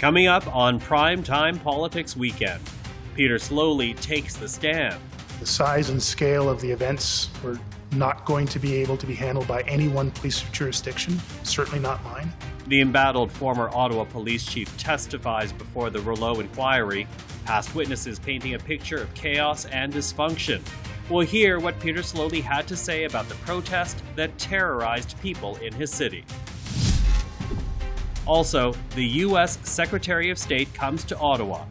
Coming up on Primetime Politics Weekend, Peter Sloly takes the stand. The size and scale of the events were not going to be able to be handled by any one police jurisdiction, certainly not mine. The embattled former Ottawa police chief testifies before the Rouleau inquiry, past witnesses painting a picture of chaos and dysfunction. We'll hear what Peter Sloly had to say about the protest that terrorized people in his city. Also, the U.S. Secretary of State comes to Ottawa.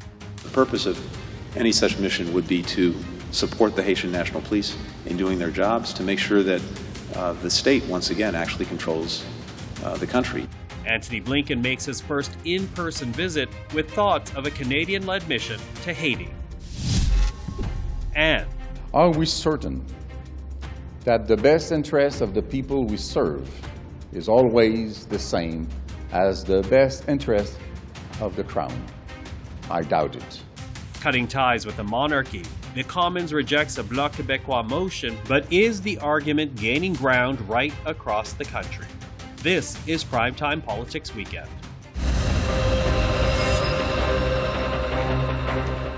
The purpose of any such mission would be to support the Haitian National Police in doing their jobs to make sure that the state, once again, actually controls the country. Antony Blinken makes his first in-person visit with thoughts of a Canadian-led mission to Haiti. And are we certain that the best interest of the people we serve is always the same as the best interest of the Crown? I doubt it. Cutting ties with the monarchy, the Commons rejects a Bloc Québécois motion, but is the argument gaining ground right across the country? This is Primetime Politics Weekend.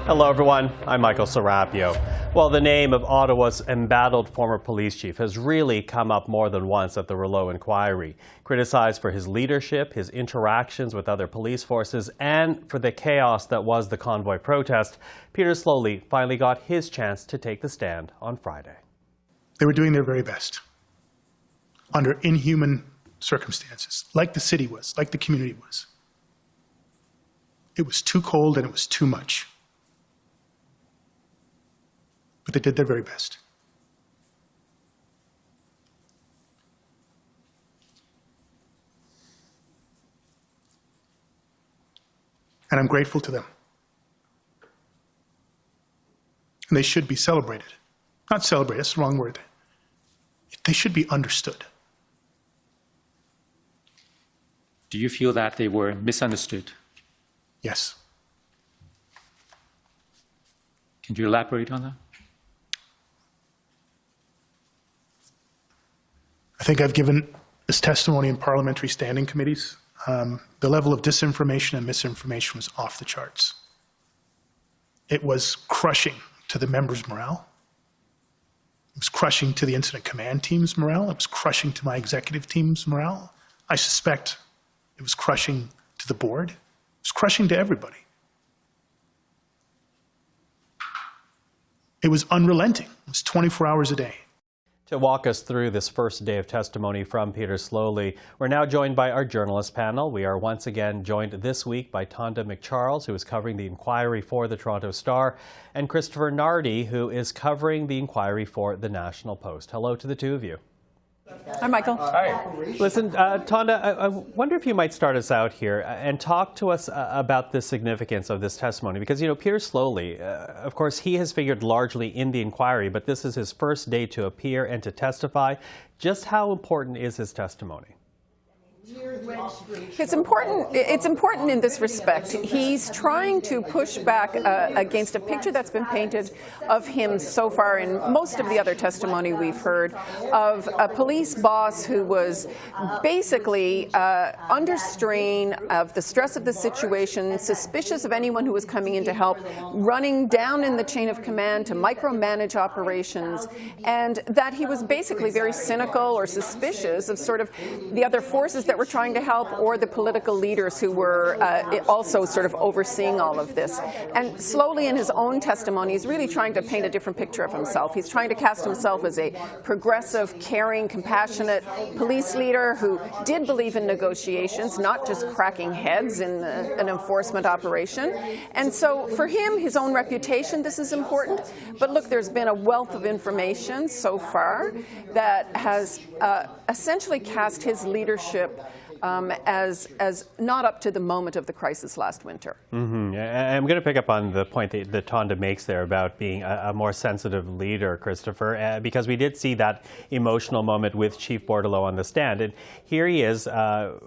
Hello everyone, I'm Michael Serapio. Well, the name of Ottawa's embattled former police chief has really come up more than once at the Rouleau inquiry. Criticized for his leadership, his interactions with other police forces, and for the chaos that was the convoy protest, Peter Sloly finally got his chance to take the stand on Friday. They were doing their very best under inhuman circumstances, like the city was, like the community was. It was too cold and it was too much. But they did their very best. And I'm grateful to them. And they should be celebrated. Not celebrated, that's the wrong word. They should be understood. Do you feel that they were misunderstood? Yes. Can you elaborate on that? I think I've given this testimony in parliamentary standing committees. The level of disinformation and misinformation was off the charts. It was crushing to the members' morale. It was crushing to the incident command team's morale. It was crushing to my executive team's morale. I suspect it was crushing to the board. It was crushing to everybody. It was unrelenting. It was 24 hours a day. To walk us through this first day of testimony from Peter Sloly, we're now joined by our journalist panel. We are once again joined this week by Tonda MacCharles, who is covering the inquiry for the Toronto Star, and Christopher Nardi, who is covering the inquiry for the National Post. Hello to the two of you. Hi, Michael. Hi. Listen, Tonda, I wonder if you might start us out here and talk to us about the significance of this testimony. Because, you know, Peter Sloly, of course, he has figured largely in the inquiry, but this is his first day to appear and to testify. Just how important is his testimony? It's important in this respect. He's trying to push back against a picture that's been painted of him so far in most of the other testimony we've heard of a police boss who was basically under strain of the stress of the situation, suspicious of anyone who was coming in to help, running down in the chain of command to micromanage operations, and that he was basically very cynical or suspicious of sort of the other forces that were trying to help, or the political leaders who were also sort of overseeing all of this. And Sloly in his own testimony is really trying to paint a different picture of himself. He's trying to cast himself as a progressive, caring, compassionate police leader who did believe in negotiations, not just cracking heads in an enforcement operation. And so for him, his own reputation, this is important. But look, there's been a wealth of information so far that has essentially cast his leadership as not up to the moment of the crisis last winter. Mm-hmm. I'm going to pick up on the point that Tonda makes there about being a more sensitive leader, Christopher, because we did see that emotional moment with Chief Bordeleau on the stand. And here he is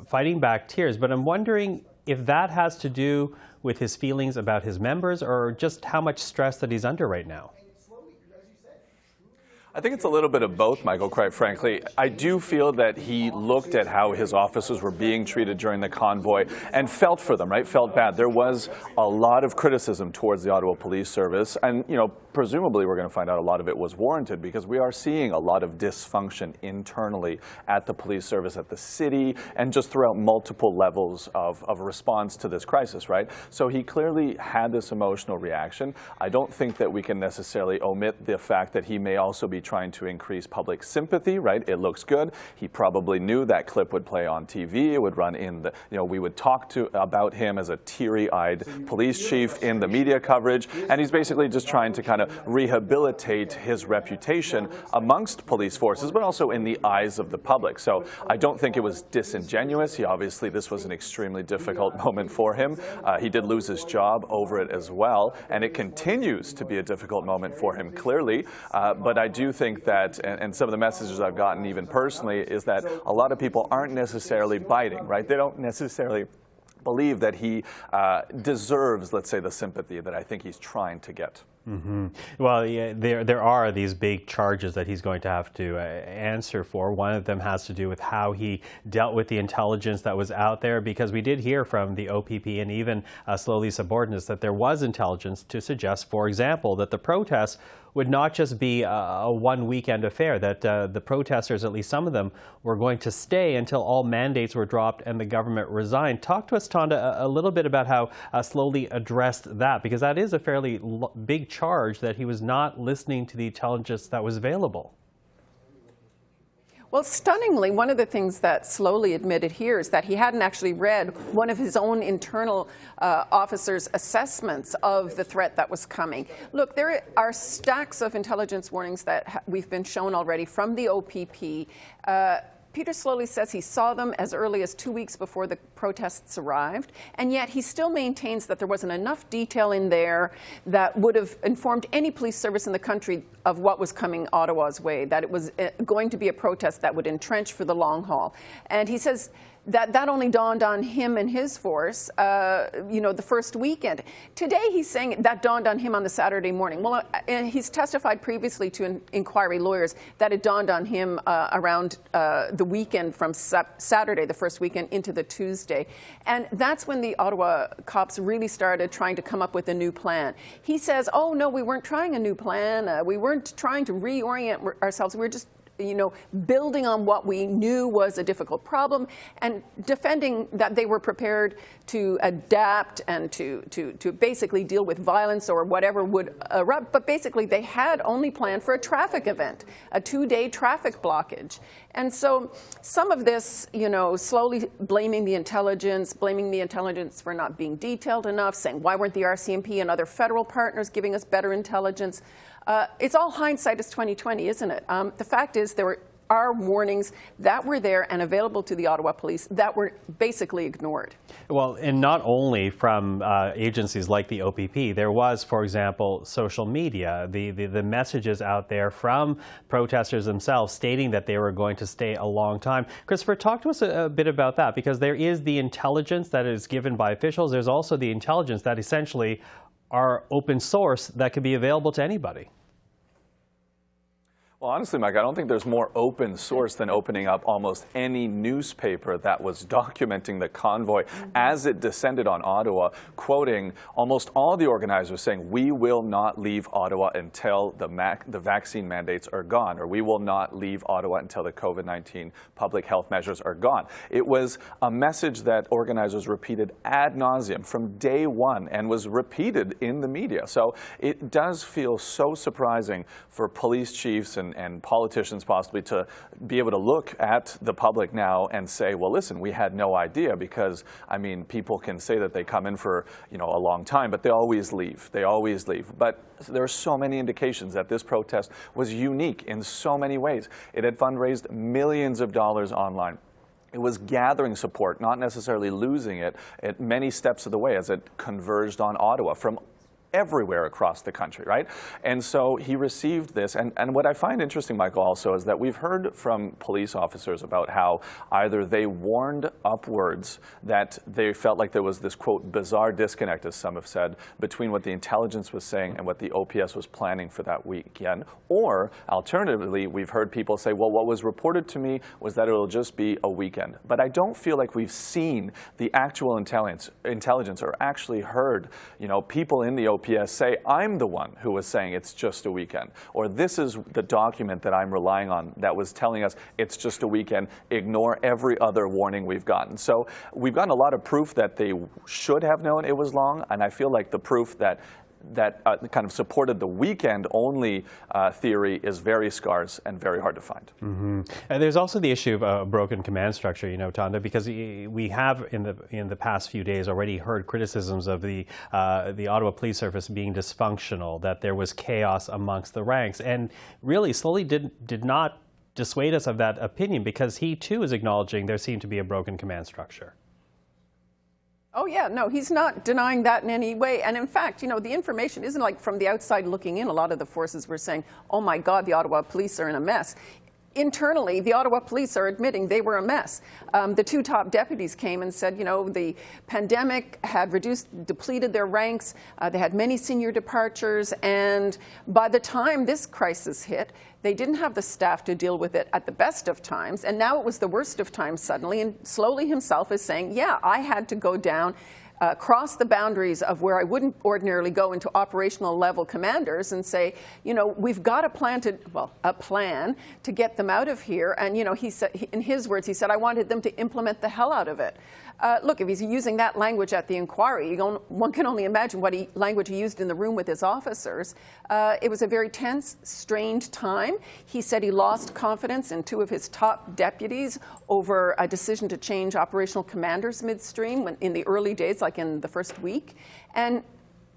fighting back tears. But I'm wondering if that has to do with his feelings about his members or just how much stress that he's under right now. I think it's a little bit of both, Michael, quite frankly. I do feel that he looked at how his officers were being treated during the convoy and felt for them, right? Felt bad. There was a lot of criticism towards the Ottawa Police Service, and, you know, presumably we're going to find out a lot of it was warranted, because we are seeing a lot of dysfunction internally at the police service, at the city, and just throughout multiple levels of response to this crisis, right? So he clearly had this emotional reaction. I don't think that we can necessarily omit the fact that he may also be trying to increase public sympathy, right? It looks good. He probably knew that clip would play on TV. It would run in the, you know, we would talk about him as a teary-eyed police chief in the media coverage, and he's basically just trying to kind of rehabilitate his reputation amongst police forces, but also in the eyes of the public. So I don't think it was disingenuous. Obviously, this was an extremely difficult moment for him. He did lose his job over it as well, and it continues to be a difficult moment for him, clearly. But I do think that, and some of the messages I've gotten even personally, is that a lot of people aren't necessarily biting, right? They don't necessarily believe that he deserves, let's say, the sympathy that I think he's trying to get. Mm-hmm. Well, yeah, there are these big charges that he's going to have to answer for. One of them has to do with how he dealt with the intelligence that was out there, because we did hear from the OPP and even Sloly's subordinates that there was intelligence to suggest, for example, that the protests would not just be a one-weekend affair, that the protesters, at least some of them, were going to stay until all mandates were dropped and the government resigned. Talk to us, Tonda, a little bit about how Sloly addressed that, because that is a fairly big charge that he was not listening to the intelligence that was available. Well, stunningly, one of the things that Sloly admitted here is that he hadn't actually read one of his own internal officers' assessments of the threat that was coming. Look, there are stacks of intelligence warnings that we've been shown already from the OPP. Peter Sloly says he saw them as early as 2 weeks before the protests arrived, and yet he still maintains that there wasn't enough detail in there that would have informed any police service in the country of what was coming Ottawa's way, that it was going to be a protest that would entrench for the long haul. And he says that only dawned on him and his force, you know, the first weekend. Today he's saying that dawned on him on the Saturday morning. Well, he's testified previously to inquiry lawyers that it dawned on him around the weekend from Saturday, the first weekend, into the Tuesday. And that's when the Ottawa cops really started trying to come up with a new plan. He says, oh, no, we weren't trying a new plan. We weren't trying to reorient ourselves. We were just, you know, building on what we knew was a difficult problem and defending that they were prepared to adapt and to basically deal with violence or whatever would erupt. But basically, they had only planned for a traffic event, a 2-day traffic blockage. And so some of this, you know, slowly blaming the intelligence for not being detailed enough, saying, why weren't the RCMP and other federal partners giving us better intelligence? It's all hindsight is 2020, isn't it? The fact is there are warnings that were there and available to the Ottawa police that were basically ignored. Well, and not only from agencies like the OPP, there was, for example, social media, the messages out there from protesters themselves stating that they were going to stay a long time. Christopher, talk to us a bit about that, because there is the intelligence that is given by officials. There's also the intelligence that essentially are open source that could be available to anybody. Well, honestly, Mike, I don't think there's more open source than opening up almost any newspaper that was documenting the convoy as it descended on Ottawa, quoting almost all the organizers saying, we will not leave Ottawa until the vaccine mandates are gone, or we will not leave Ottawa until the COVID-19 public health measures are gone. It was a message that organizers repeated ad nauseum from day one and was repeated in the media. So it does feel so surprising for police chiefs and politicians possibly to be able to look at the public now and say, well, listen, we had no idea, because, I mean, people can say that they come in for, you know, a long time, but they always leave. They always leave. But there are so many indications that this protest was unique in so many ways. It had fundraised millions of dollars online. It was gathering support, not necessarily losing it, at many steps of the way as it converged on Ottawa from everywhere across the country, right? And so he received this. And what I find interesting, Michael, also is that we've heard from police officers about how either they warned upwards that they felt like there was this, quote, bizarre disconnect, as some have said, between what the intelligence was saying and what the OPS was planning for that weekend. Or, alternatively, we've heard people say, well, what was reported to me was that it'll just be a weekend. But I don't feel like we've seen the actual intelligence or actually heard, people in the OPS say, I'm the one who was saying it's just a weekend, or this is the document that I'm relying on that was telling us it's just a weekend, ignore every other warning we've gotten. So we've gotten a lot of proof that they should have known it was long, and I feel like the proof that kind of supported the weekend-only theory is very scarce and very hard to find. Mm-hmm. And there's also the issue of a broken command structure, Tonda, because we have in the past few days already heard criticisms of the Ottawa Police Service being dysfunctional, that there was chaos amongst the ranks, and really Sloly did not dissuade us of that opinion, because he too is acknowledging there seemed to be a broken command structure. Oh, yeah, no, he's not denying that in any way. And in fact, the information isn't like from the outside looking in. A lot of the forces were saying, oh my God, the Ottawa police are in a mess. Internally, the Ottawa police are admitting they were a mess. The two top deputies came and said, the pandemic had depleted their ranks. They had many senior departures. And by the time this crisis hit, they didn't have the staff to deal with it at the best of times. And now it was the worst of times suddenly. And Sloly himself is saying, yeah, I had to go down, cross the boundaries of where I wouldn't ordinarily go into operational level commanders and say, we've got a plan to get them out of here. And, he said, in his words, he said, I wanted them to implement the hell out of it. Look, if he's using that language at the inquiry, one can only imagine what language he used in the room with his officers. It was a very tense, strained time. He said he lost confidence in two of his top deputies over a decision to change operational commanders midstream in the early days, like in the first week. And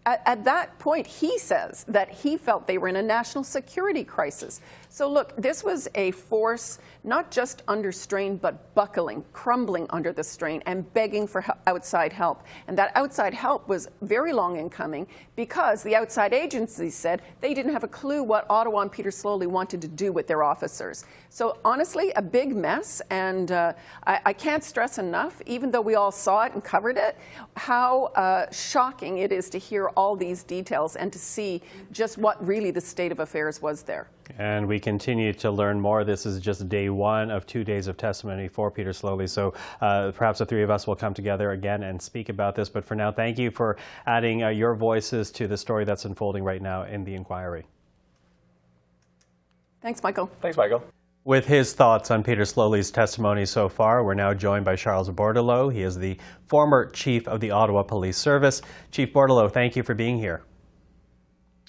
at that point, he says that he felt they were in a national security crisis. So look, this was a force not just under strain, but buckling, crumbling under the strain and begging for outside help. And that outside help was very long in coming because the outside agencies said they didn't have a clue what Ottawa and Peter Sloly wanted to do with their officers. So honestly, a big mess. And I can't stress enough, even though we all saw it and covered it, how shocking it is to hear all these details and to see just what really the state of affairs was there. And we continue to learn more. This is just day one of 2 days of testimony for Peter Sloly. So perhaps the three of us will come together again and speak about this. But for now, thank you for adding your voices to the story that's unfolding right now in the inquiry. Thanks, Michael. Thanks, Michael. With his thoughts on Peter Sloly's testimony so far, we're now joined by Charles Bordeleau. He is the former chief of the Ottawa Police Service. Chief Bordeleau, thank you for being here.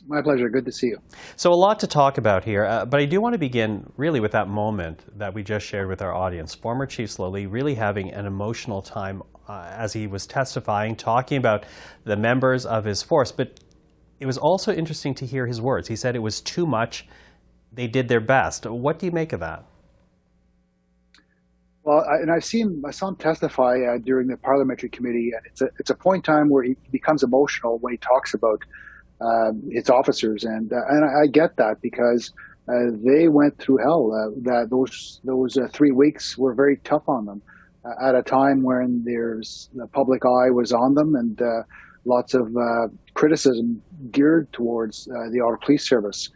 My pleasure. Good to see you. So a lot to talk about here, but I do want to begin really with that moment that we just shared with our audience. Former Chief Sloly really having an emotional time as he was testifying, talking about the members of his force. But it was also interesting to hear his words. He said it was too much. They did their best. What do you make of that? Well, I saw him testify during the parliamentary committee, and it's a point in time where he becomes emotional when he talks about its officers, and I get that because they went through hell. That those 3 weeks were very tough on them at a time when the public eye was on them, and lots of criticism geared towards the Ottawa Police Service.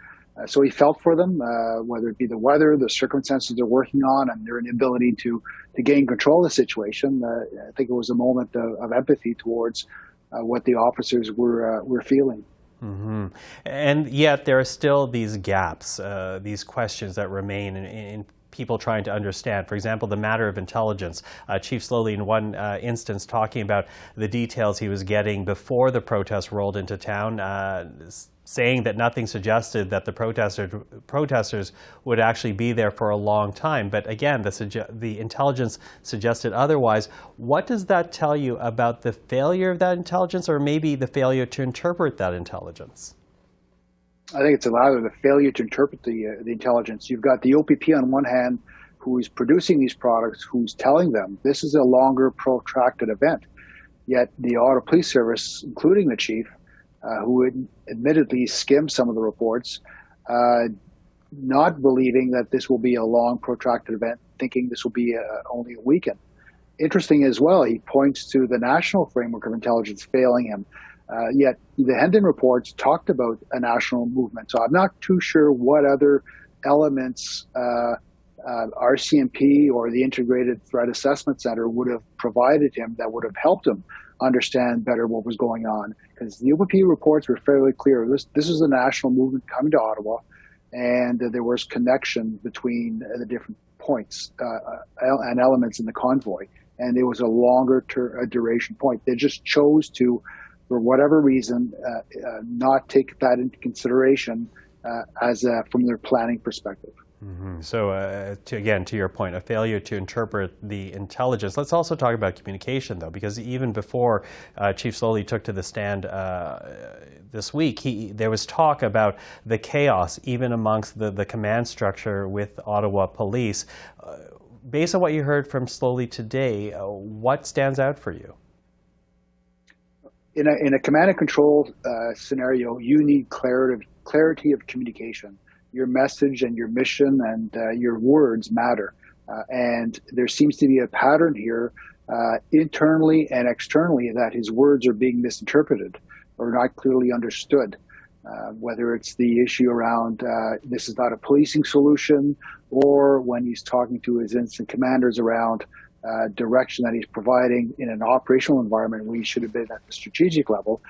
So he felt for them, whether it be the weather, the circumstances they're working on, and their inability to gain control of the situation. I think it was a moment of empathy towards what the officers were feeling. Mm-hmm. And yet there are still these gaps, these questions that remain in people trying to understand. For example, the matter of intelligence. Chief Sloly in one instance talking about the details he was getting before the protests rolled into town, saying that nothing suggested that the protesters would actually be there for a long time. But again, the intelligence suggested otherwise. What does that tell you about the failure of that intelligence, or maybe the failure to interpret that intelligence? I think it's rather the failure to interpret the intelligence. You've got the OPP on one hand, who is producing these products, who's telling them this is a longer, protracted event. Yet the Ottawa Police Service, including the chief, who admittedly skimmed some of the reports, not believing that this will be a long, protracted event, thinking this will be only a weekend. Interesting as well, he points to the national framework of intelligence failing him. Yet the Hendon reports talked about a national movement. So I'm not too sure what other elements RCMP or the Integrated Threat Assessment Center would have provided him that would have helped him understand better what was going on. Because the UPP reports were fairly clear. This is a national movement coming to Ottawa, and there was connection between the different points and elements in the convoy. And it was a longer duration point. They just chose to, for whatever reason, not take that into consideration from their planning perspective. Mm-hmm. So again, to your point, a failure to interpret the intelligence. Let's also talk about communication, though, because even before Chief Sloly took to the stand this week, there was talk about the chaos even amongst the command structure with Ottawa Police. Based on what you heard from Sloly today, what stands out for you? In a command and control scenario, you need clarity of communication. Your message and your mission and your words matter. And there seems to be a pattern here internally and externally that his words are being misinterpreted or not clearly understood. Whether it's the issue around this is not a policing solution, or when he's talking to his incident commanders around direction that he's providing in an operational environment where he should have been at the strategic level.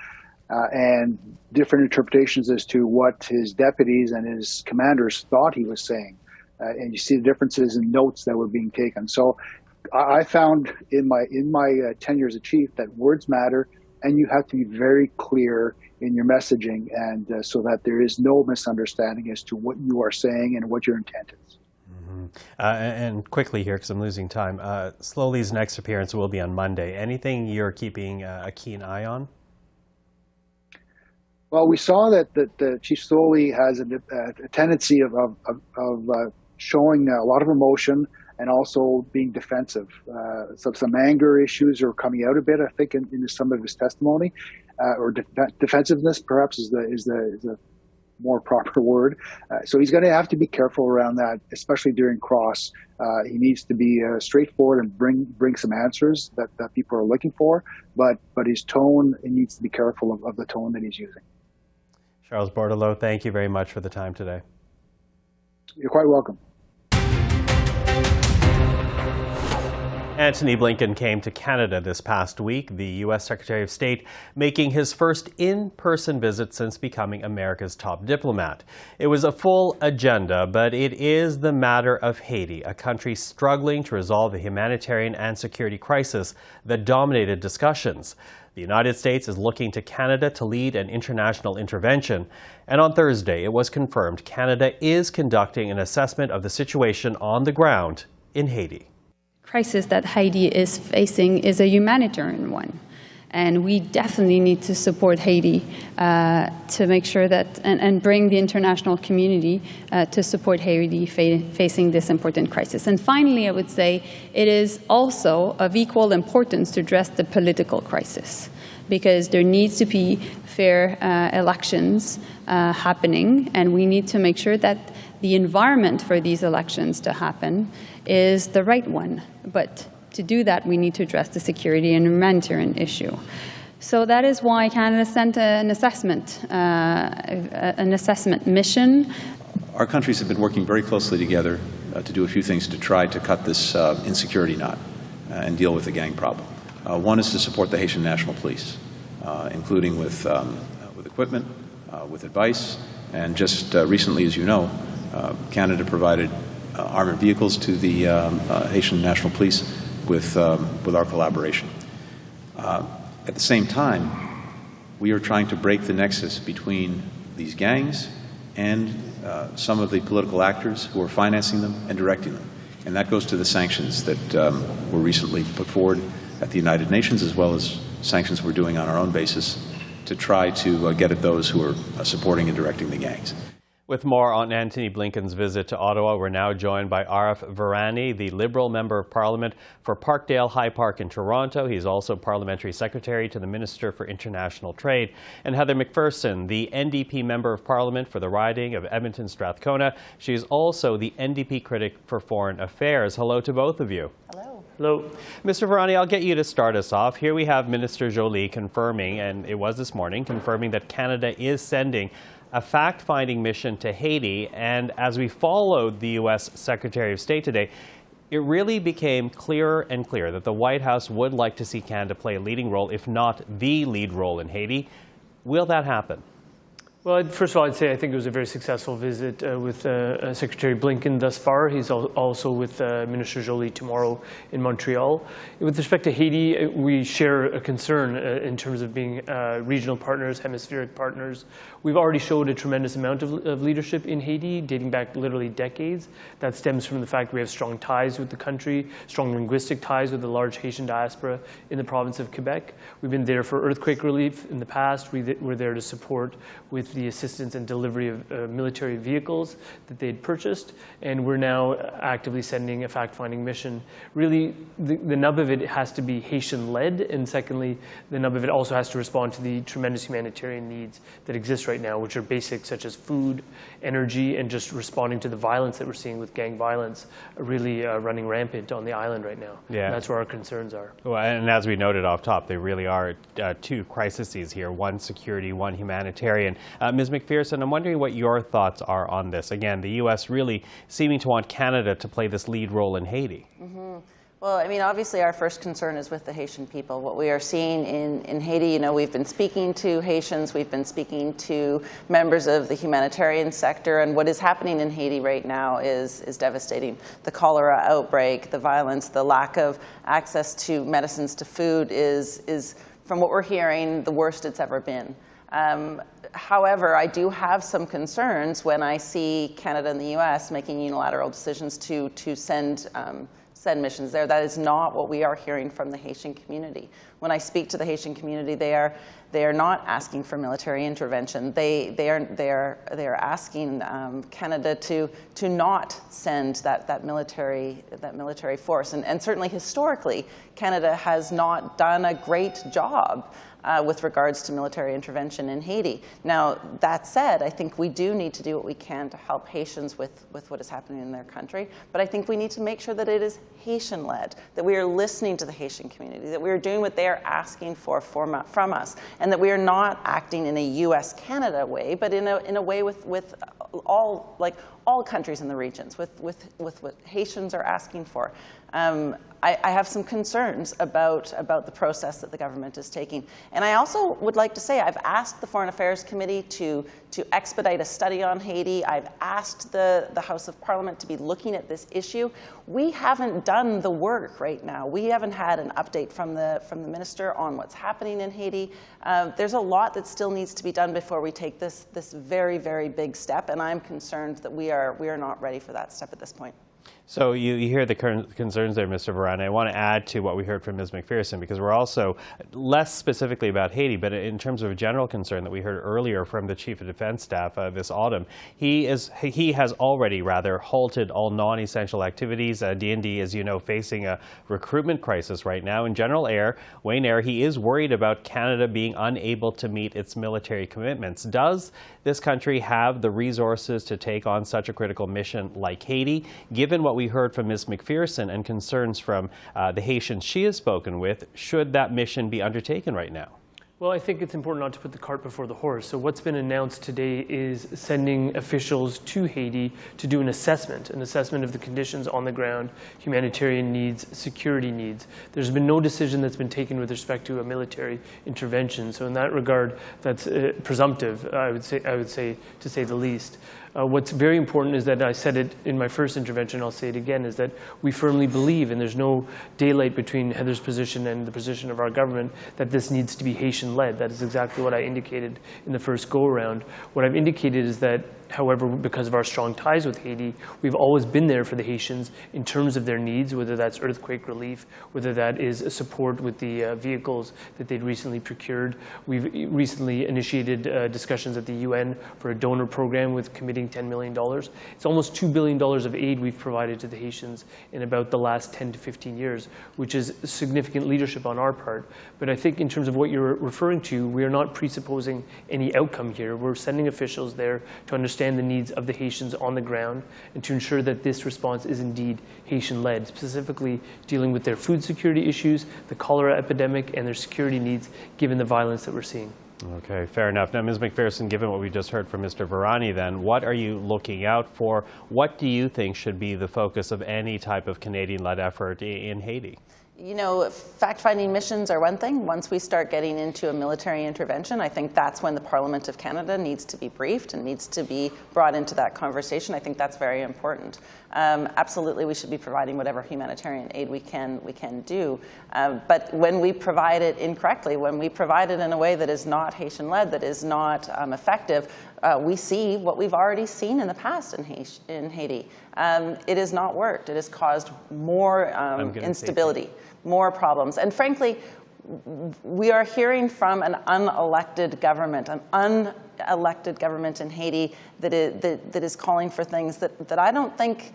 And different interpretations as to what his deputies and his commanders thought he was saying. And you see the differences in notes that were being taken. So I found in my tenure as a chief that words matter, and you have to be very clear in your messaging, and so that there is no misunderstanding as to what you are saying and what your intent is. Mm-hmm. And quickly here, because I'm losing time, Sloly's next appearance will be on Monday. Anything you're keeping a keen eye on? Well, we saw that Chief Sloly has a tendency of showing a lot of emotion and also being defensive. So some anger issues are coming out a bit, I think, in some of his testimony, or defensiveness perhaps is the more proper word. So he's going to have to be careful around that, especially during cross. He needs to be straightforward and bring some answers that people are looking for, but his tone, he needs to be careful of the tone that he's using. Charles Bordeleau, thank you very much for the time today. You're quite welcome. Antony Blinken came to Canada this past week, the U.S. Secretary of State making his first in-person visit since becoming America's top diplomat. It was a full agenda, but it is the matter of Haiti, a country struggling to resolve the humanitarian and security crisis that dominated discussions. The United States is looking to Canada to lead an international intervention, and on Thursday it was confirmed Canada is conducting an assessment of the situation on the ground in Haiti. Crisis that Haiti is facing is a humanitarian one, and we definitely need to support Haiti to make sure that and bring the international community to support Haiti facing this important crisis. And finally, I would say it is also of equal importance to address the political crisis, because there needs to be fair elections happening, and we need to make sure that the environment for these elections to happen is the right one. But to do that, we need to address the security and humanitarian issue. So that is why Canada sent an assessment mission. Our countries have been working very closely together to do a few things to try to cut this insecurity knot and deal with the gang problem. One is to support the Haitian National Police, including with equipment, with advice, and just recently, as you know, Canada provided armored vehicles to the Haitian National Police with our collaboration. At the same time, we are trying to break the nexus between these gangs and some of the political actors who are financing them and directing them. And that goes to the sanctions that were recently put forward at the United Nations, as well as sanctions we're doing on our own basis to try to get at those who are supporting and directing the gangs. With more on Antony Blinken's visit to Ottawa, we're now joined by Arif Virani, the Liberal Member of Parliament for Parkdale High Park in Toronto. He's also Parliamentary Secretary to the Minister for International Trade. And Heather McPherson, the NDP Member of Parliament for the riding of Edmonton Strathcona. She's also the NDP critic for Foreign Affairs. Hello to both of you. Hello. Hello. Mr. Virani, I'll get you to start us off. Here we have Minister Joly confirming, and it was this morning, confirming that Canada is sending a fact-finding mission to Haiti. And as we followed the U.S. Secretary of State today, it really became clearer and clearer that the White House would like to see Canada play a leading role, if not the lead role in Haiti. Will that happen? Well, first of all, I'd say I think it was a very successful visit with Secretary Blinken thus far. He's also with Minister Joly tomorrow in Montreal. With respect to Haiti, we share a concern in terms of being regional partners, hemispheric partners. We've already showed a tremendous amount of leadership in Haiti, dating back literally decades. That stems from the fact we have strong ties with the country, strong linguistic ties with the large Haitian diaspora in the province of Quebec. We've been there for earthquake relief in the past. We're there to support with the assistance and delivery of military vehicles that they'd purchased, and we're now actively sending a fact-finding mission. Really, the nub of it has to be Haitian-led, and secondly, the nub of it also has to respond to the tremendous humanitarian needs that exist right now, which are basic, such as food, energy, and just responding to the violence that we're seeing with gang violence really running rampant on the island right now. Yeah. And that's where our concerns are. Well, and as we noted off top, there really are two crises here, one security, one humanitarian. Ms. McPherson, I'm wondering what your thoughts are on this. Again, the U.S. really seeming to want Canada to play this lead role in Haiti. Mm-hmm. Well, I mean, obviously our first concern is with the Haitian people. What we are seeing in Haiti, you know, we've been speaking to Haitians, we've been speaking to members of the humanitarian sector, and what is happening in Haiti right now is devastating. The cholera outbreak, the violence, the lack of access to medicines, to food is, from what we're hearing, the worst it's ever been. However, I do have some concerns when I see Canada and the U.S. making unilateral decisions to send missions there. That is not what we are hearing from the Haitian community. When I speak to the Haitian community, they are not asking for military intervention. They are asking Canada to not send that military force. And certainly historically, Canada has not done a great job with regards to military intervention in Haiti. Now, that said, I think we do need to do what we can to help Haitians with what is happening in their country. But I think we need to make sure that it is Haitian-led, that we are listening to the Haitian community, that we are doing what they are asking for from us, and that we are not acting in a U.S.-Canada way, but in a way with all countries in the regions, with what Haitians are asking for. I have some concerns about the process that the government is taking. And I also would like to say I've asked the Foreign Affairs Committee to expedite a study on Haiti. I've asked the House of Parliament to be looking at this issue. We haven't done the work right now. We haven't had an update from the minister on what's happening in Haiti. There's a lot that still needs to be done before we take this very, very big step, and I'm concerned that we are not ready for that step at this point. So you hear the concerns there, Mr. Virani. I want to add to what we heard from Ms. McPherson, because we're also less specifically about Haiti, but in terms of a general concern that we heard earlier from the Chief of Defense Staff this autumn. He has already halted all non-essential activities. DND, as you know, facing a recruitment crisis right now. In General Wayne Eyre, he is worried about Canada being unable to meet its military commitments. Does this country have the resources to take on such a critical mission like Haiti, given what we heard from Ms. McPherson and concerns from the Haitians she has spoken with? Should that mission be undertaken right now? Well, I think it's important not to put the cart before the horse. So what's been announced today is sending officials to Haiti to do an assessment of the conditions on the ground, humanitarian needs, security needs. There's been no decision that's been taken with respect to a military intervention. So in that regard, that's presumptive, I would say, to say the least. What's very important is that I said it in my first intervention, I'll say it again, is that we firmly believe, and there's no daylight between Heather's position and the position of our government, that this needs to be Haitian-led. That is exactly what I indicated in the first go-around. What I've indicated is that, however, because of our strong ties with Haiti, we've always been there for the Haitians in terms of their needs, whether that's earthquake relief, whether that is support with the vehicles that they'd recently procured. We've recently initiated discussions at the UN for a donor program with committing spending $10 million. It's almost $2 billion of aid we've provided to the Haitians in about the last 10 to 15 years, which is significant leadership on our part. But I think in terms of what you're referring to, we are not presupposing any outcome here. We're sending officials there to understand the needs of the Haitians on the ground and to ensure that this response is indeed Haitian-led, specifically dealing with their food security issues, the cholera epidemic, and their security needs, given the violence that we're seeing. Okay, fair enough. Now, Ms. McPherson, given what we just heard from Mr. Virani, then, what are you looking out for? What do you think should be the focus of any type of Canadian-led effort in Haiti? You know, fact-finding missions are one thing. Once we start getting into a military intervention, I think that's when the Parliament of Canada needs to be briefed and needs to be brought into that conversation. I think that's very important. Absolutely, we should be providing whatever humanitarian aid we can do. But when we provide it incorrectly, when we provide it in a way that is not Haitian-led, that is not effective, we see what we've already seen in the past in Haiti. It has not worked. It has caused more instability, more problems. And frankly, we are hearing from an unelected government in Haiti that is calling for things that I don't think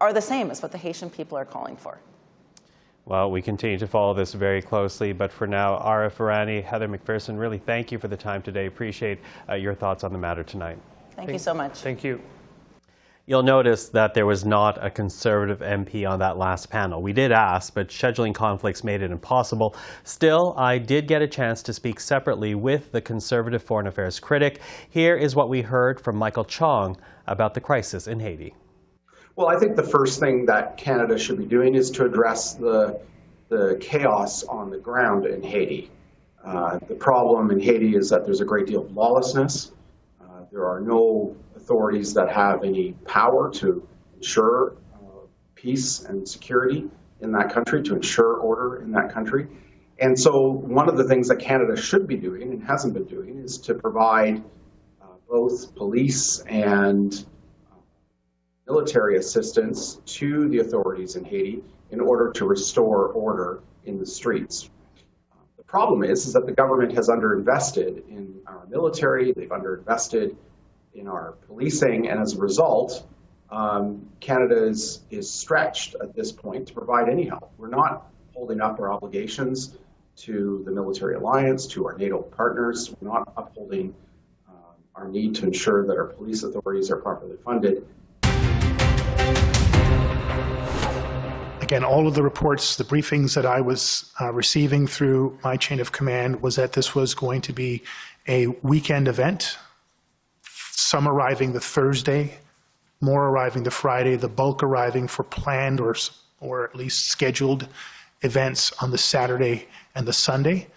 are the same as what the Haitian people are calling for. Well, we continue to follow this very closely, but for now, Arif Virani, Heather McPherson, really thank you for the time today. Appreciate your thoughts on the matter tonight. Thank you so much. Thank you. You'll notice that there was not a Conservative MP on that last panel. We did ask, but scheduling conflicts made it impossible. Still, I did get a chance to speak separately with the Conservative Foreign Affairs critic. Here is what we heard from Michael Chong about the crisis in Haiti. Well, I think the first thing that Canada should be doing is to address the chaos on the ground in Haiti. The problem in Haiti is that there's a great deal of lawlessness. There are no authorities that have any power to ensure peace and security in that country, to ensure order in that country. And so one of the things that Canada should be doing and hasn't been doing is to provide both police and military assistance to the authorities in Haiti in order to restore order in the streets. The problem is that the government has underinvested in our military, they've underinvested in our policing, and as a result, Canada is stretched at this point to provide any help. We're not holding up our obligations to the military alliance, to our NATO partners. We're not upholding our need to ensure that our police authorities are properly funded. Again, all of the reports, the briefings that I was receiving through my chain of command was that this was going to be a weekend event, some arriving the Thursday, more arriving the Friday, the bulk arriving for planned or at least scheduled events on the Saturday and the Sunday,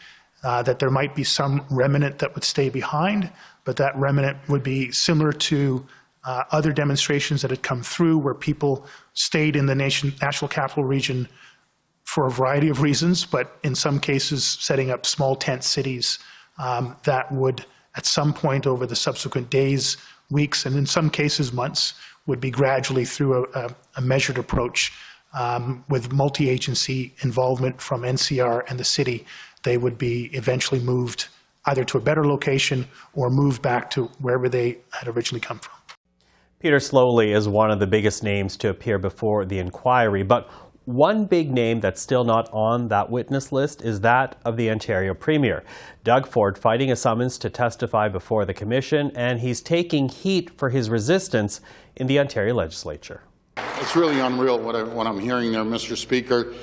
that there might be some remnant that would stay behind, but that remnant would be similar to other demonstrations that had come through where people stayed in the national capital region for a variety of reasons, but in some cases setting up small tent cities that would at some point over the subsequent days, weeks, and in some cases months, would be gradually through a measured approach with multi-agency involvement from NCR and the city. They would be eventually moved either to a better location or moved back to wherever they had originally come from. Peter Sloly is one of the biggest names to appear before the inquiry, but one big name that's still not on that witness list is that of the Ontario Premier. Doug Ford fighting a summons to testify before the Commission, and he's taking heat for his resistance in the Ontario Legislature. It's really unreal what I'm hearing there, Mr. Speaker.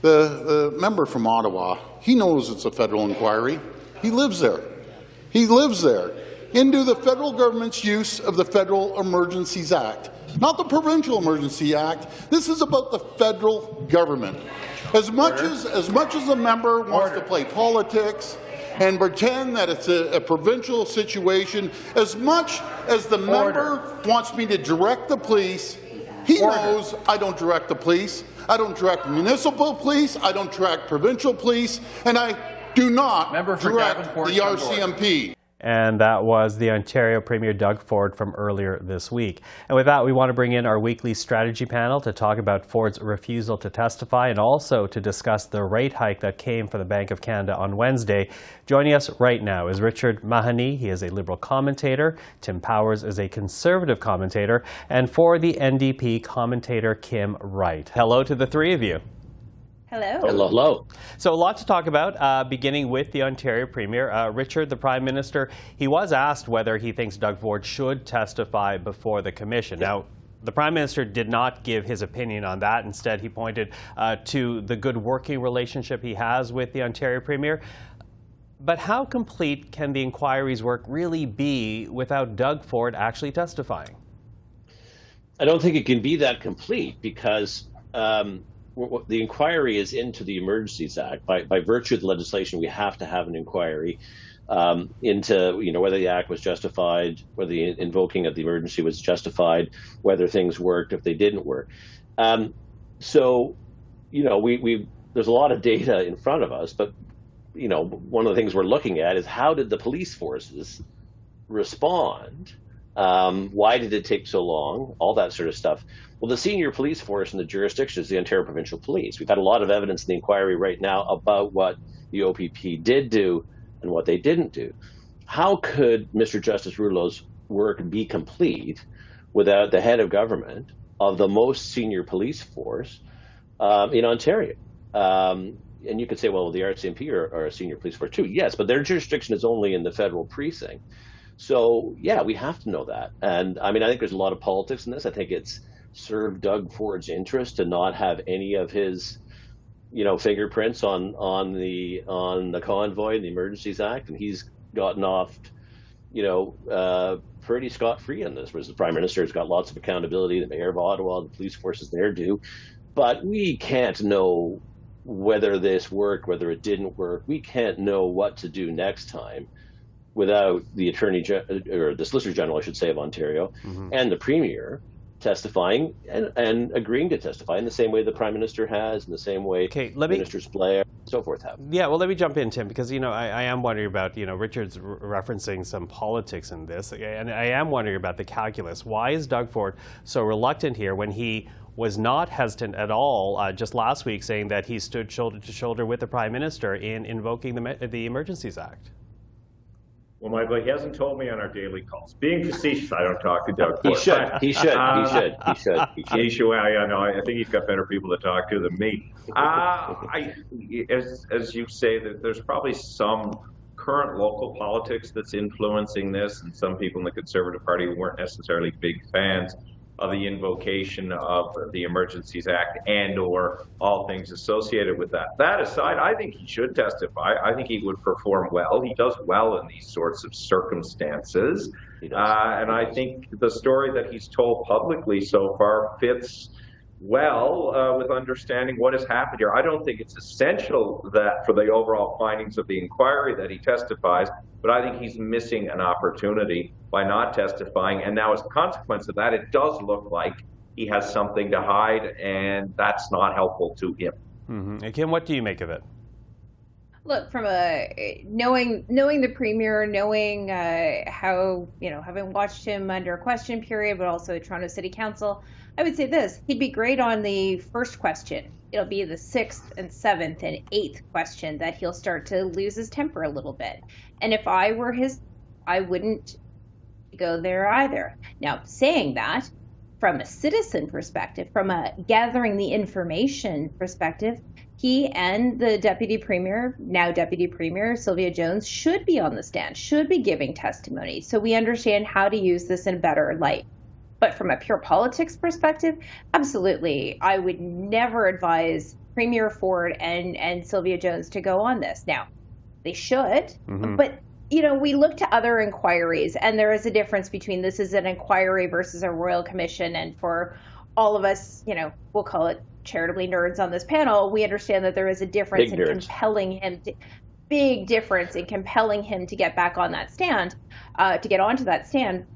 The member from Ottawa, he knows it's a federal inquiry. He lives there. He lives there. Into the federal government's use of the Federal Emergencies Act. Not the Provincial Emergency Act. This is about the federal government. As much as a member wants to play politics and pretend that it's a provincial situation, as much as the member wants me to direct the police, he knows I don't direct the police. I don't direct municipal police. I don't direct provincial police. And I do not direct the RCMP. and that was the Ontario Premier Doug Ford from earlier this week. And with that, we want to bring in our weekly strategy panel to talk about Ford's refusal to testify and also to discuss the rate hike that came from the Bank of Canada on Wednesday. Joining us right now is Richard Mahoney. He is a Liberal commentator. Tim Powers is a Conservative commentator. And for the NDP, commentator Kim Wright. Hello to the three of you. Hello. Hello, hello. So a lot to talk about, beginning with the Ontario Premier. Richard, the Prime Minister, he was asked whether he thinks Doug Ford should testify before the Commission. Yeah. Now, the Prime Minister did not give his opinion on that. Instead, he pointed to the good working relationship he has with the Ontario Premier. But how complete can the inquiry's work really be without Doug Ford actually testifying? I don't think it can be that complete because the inquiry is into the Emergencies Act. By virtue of the legislation, we have to have an inquiry into whether the act was justified, whether the invoking of the emergency was justified, whether things worked, if they didn't work. So there's a lot of data in front of us, but one of the things we're looking at is how did the police forces respond? Why did it take so long? All that sort of stuff. Well, the senior police force in the jurisdiction is the Ontario Provincial Police. We've had a lot of evidence in the inquiry right now about what the OPP did do and what they didn't do. How could Mr. Justice Rouleau's work be complete without the head of government of the most senior police force in Ontario? And you could say, well, the RCMP are a senior police force too. Yes, but their jurisdiction is only in the federal precinct. So, yeah, we have to know that. And I think there's a lot of politics in this. I think it's served Doug Ford's interest to not have any of his, fingerprints on the convoy and the Emergencies Act. And he's gotten off, pretty scot-free on this, whereas the Prime Minister has got lots of accountability. The Mayor of Ottawa, the police forces there do. But we can't know whether this worked, whether it didn't work. We can't know what to do next time without the or the Solicitor General, I should say, of Ontario, and the Premier testifying and agreeing to testify in the same way the Prime Minister has, in the same way Ministers Blair and so forth have. Yeah, well, let me jump in, Tim, because, I am wondering about, Richard's referencing some politics in this, and I am wondering about the calculus. Why is Doug Ford so reluctant here when he was not hesitant at all just last week, saying that he stood shoulder to shoulder with the Prime Minister in invoking the Emergencies Act? Well, Michael, he hasn't told me on our daily calls. Being facetious, I don't talk to Doug Ford. He should. He should. Well, yeah, no, I think he's got better people to talk to than me. As you say, that there's probably some current local politics that's influencing this, and some people in the Conservative Party weren't necessarily big fans of the invocation of the Emergencies Act and or all things associated with that. That aside, I think he should testify. I think he would perform well. He does well in these sorts of circumstances. And I think the story that he's told publicly so far fits well with understanding what has happened here. I don't think it's essential that for the overall findings of the inquiry that he testifies, but I think he's missing an opportunity by not testifying. And now as a consequence of that, it does look like he has something to hide, and that's not helpful to him. Kim, what do you make of it? Look, from knowing the Premier, knowing how, having watched him under question period, but also Toronto City Council, I would say this: he'd be great on the first question. It'll be the 6th and 7th and 8th question that he'll start to lose his temper a little bit. And if I were I wouldn't go there either. Now, saying that, from a citizen perspective, from a gathering the information perspective, he and the Deputy Premier, now Deputy Premier, Sylvia Jones, should be on the stand, should be giving testimony, so we understand how to use this in a better light. But from a pure politics perspective, absolutely, I would never advise Premier Ford and Sylvia Jones to go on this. Now, they should, but we look to other inquiries, and there is a difference between this is an inquiry versus a royal commission. And for all of us, we'll call it charitably nerds on this panel, we understand that there is a difference in compelling him big difference in compelling him to get back on that stand, to get onto that stand.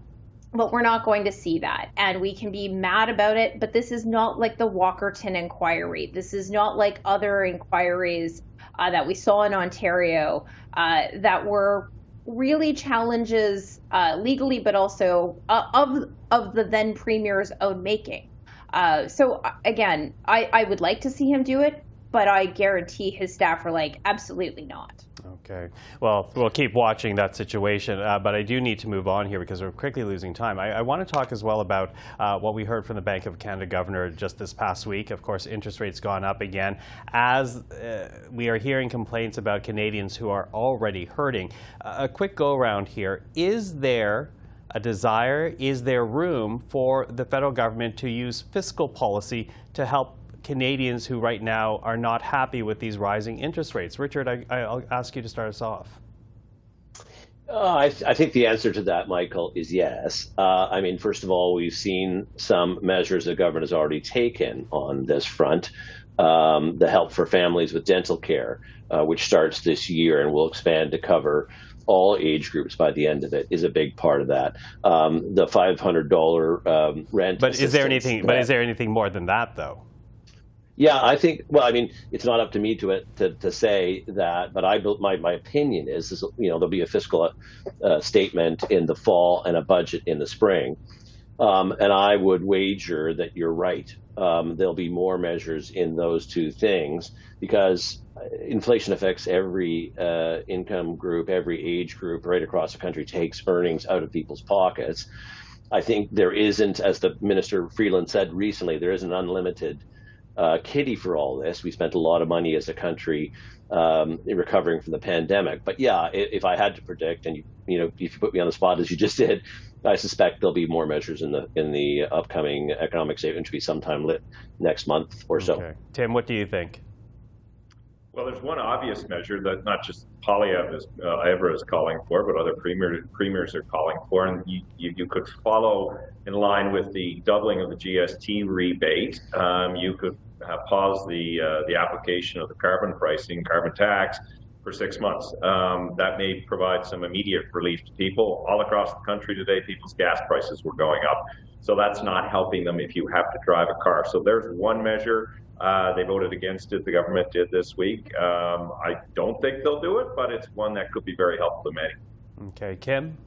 But we're not going to see that. And we can be mad about it, but this is not like the Walkerton inquiry. This is not like other inquiries that we saw in Ontario that were really challenges legally, but also of the then premier's own making. So again, I would like to see him do it, but I guarantee his staff are like, absolutely not. Okay. Well, we'll keep watching that situation, but I do need to move on here because we're quickly losing time. I want to talk as well about what we heard from the Bank of Canada governor just this past week. Of course, interest rates gone up again as we are hearing complaints about Canadians who are already hurting. A quick go-around here. Is there a desire, is there room for the federal government to use fiscal policy to help Canadians who right now are not happy with these rising interest rates? Richard, I'll ask you to start us off. I think the answer to that, Michael, is yes. I mean, first of all, we've seen some measures the government has already taken on this front. The help for families with dental care, which starts this year and will expand to cover all age groups by the end of it, is a big part of that. The $500 rent. But is there anything more than that, though? Yeah, I think. Well, I mean, it's not up to me to say that, but my opinion is there'll be a fiscal statement in the fall and a budget in the spring, and I would wager that you're right. There'll be more measures in those two things because inflation affects every income group, every age group right across the country, takes earnings out of people's pockets. I think there isn't, as the Minister Freeland said recently, there isn't unlimited kitty for all this. We spent a lot of money as a country in recovering from the pandemic. But yeah, if I had to predict, and if you put me on the spot as you just did, I suspect there'll be more measures in the upcoming economic statement, which will be sometime next month or so. Okay. Tim, what do you think? Well, there's one obvious measure that not just Poilievre is calling for, but other premiers are calling for, and you could follow in line with the doubling of the GST rebate. You could pause the application of the carbon tax for 6 months. That may provide some immediate relief to people. All across the country today, people's gas prices were going up. So that's not helping them if you have to drive a car. So there's one measure. They voted against it. The government did this week. I don't think they'll do it, but it's one that could be very helpful to many. Okay, Kim?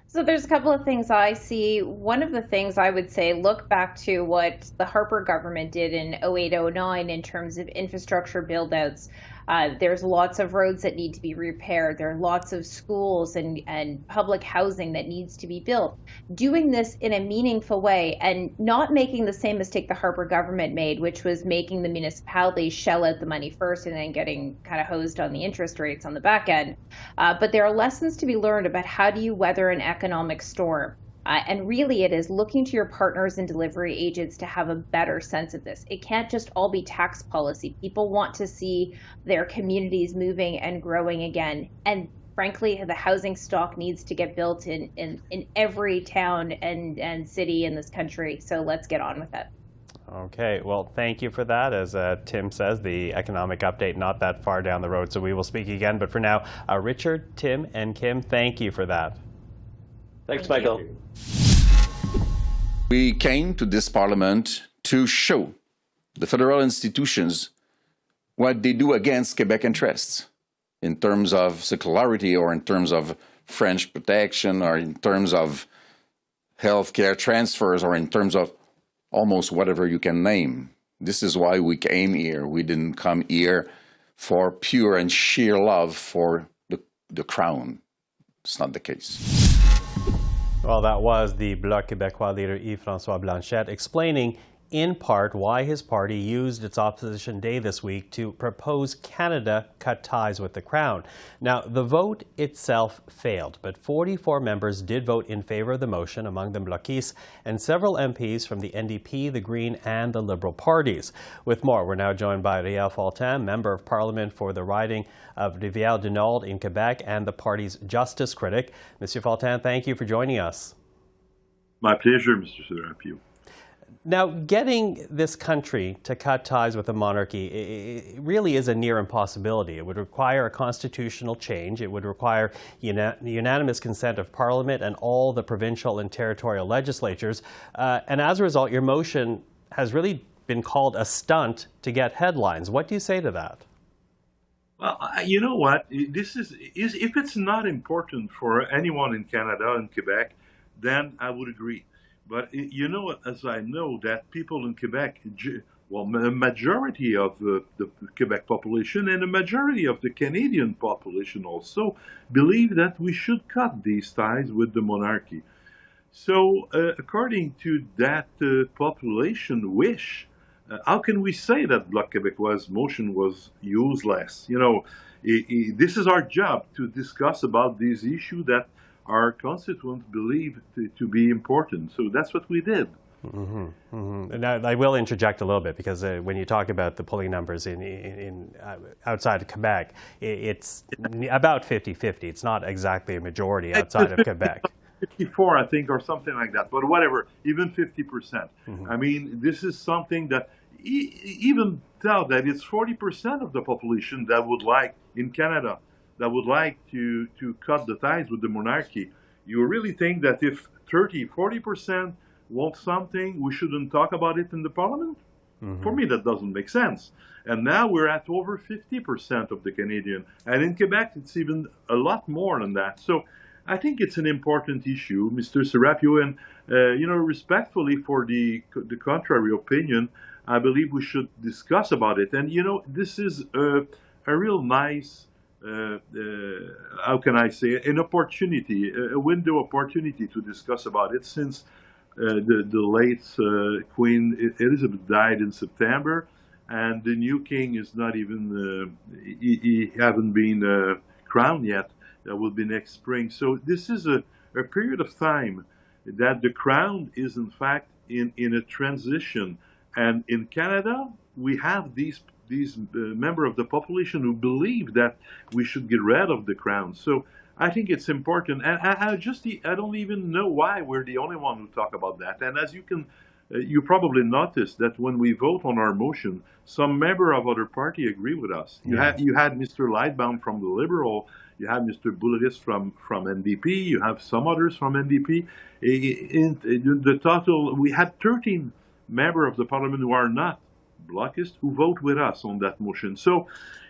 So there's a couple of things I see. One of the things I would say, look back to what the Harper government did in 08-09 in terms of infrastructure build-outs. There's lots of roads that need to be repaired. There are lots of schools and public housing that needs to be built. Doing this in a meaningful way and not making the same mistake the Harper government made, which was making the municipalities shell out the money first and then getting kind of hosed on the interest rates on the back end. But there are lessons to be learned about how do you weather an economic storm. And really, it is looking to your partners and delivery agents to have a better sense of this. It can't just all be tax policy. People want to see their communities moving and growing again. And frankly, the housing stock needs to get built in every town and city in this country. So let's get on with it. Okay, well, thank you for that. As Tim says, the economic update not that far down the road, so we will speak again. But for now, Richard, Tim, and Kim, thank you for that. Thanks, Michael. We came to this parliament to show the federal institutions what they do against Quebec interests in terms of secularity or in terms of French protection or in terms of healthcare transfers or in terms of almost whatever you can name. This is why we came here. We didn't come here for pure and sheer love for the crown. It's not the case. Well, that was the Bloc Québécois leader Yves-François Blanchet explaining in part why his party used its opposition day this week to propose Canada cut ties with the Crown. Now, the vote itself failed, but 44 members did vote in favor of the motion, among them Bloquistes and several MPs from the NDP, the Green and the Liberal parties. With more, we're now joined by Réal Fortin, Member of Parliament for the riding of Rivière-du-Nord in Quebec and the party's justice critic. Monsieur Fortin, thank you for joining us. My pleasure, Mr. Serapio. Now, getting this country to cut ties with the monarchy it really is a near impossibility. It would require a constitutional change. It would require unanimous consent of Parliament and all the provincial and territorial legislatures. And as a result, your motion has really been called a stunt to get headlines. What do you say to that? Well, you know what? This is if it's not important for anyone in Canada and Quebec, then I would agree. But you know, as I know, that people in Quebec, well, a majority of the Quebec population and a majority of the Canadian population also believe that we should cut these ties with the monarchy. So, according to that population wish, how can we say that Bloc Québécois' motion was useless? You know, this is our job to discuss about these issues that our constituents believe to be important. So that's what we did. Mm-hmm, mm-hmm. And I will interject a little bit because when you talk about the polling numbers outside of Quebec, it's about 50-50. It's not exactly a majority outside of Quebec. 54, I think, or something like that. But whatever, even 50%. Mm-hmm. I mean, this is something that even though that it's 40% of the population that would like, in Canada, that would like to cut the ties with the monarchy. You really think that if 40% want something, we shouldn't talk about it in the parliament? Mm-hmm. For me, that doesn't make sense. And now we're at over 50% of the Canadian. And in Quebec, it's even a lot more than that. So I think it's an important issue, Mr. Serapio, and you know, respectfully for the contrary opinion, I believe we should discuss about it. And you know, this is a real nice, how can I say, an opportunity, a window opportunity to discuss about it, since the late Queen Elizabeth died in September, and the new king is not even, he haven't been crowned yet. That will be next spring. So this is a period of time that the crown is in fact in a transition. And in Canada, we have these members of the population who believe that we should get rid of the crown. So I think it's important. And I don't even know why we're the only one who talk about that. And as you probably noticed that when we vote on our motion, some member of other party agree with us. Yeah. You had Mr. Lightbound from the Liberal, you have Mr. Bouleris from NDP, you have some others from NDP. In the total, we had 13 members of the parliament who are not blockists who vote with us on that motion. So,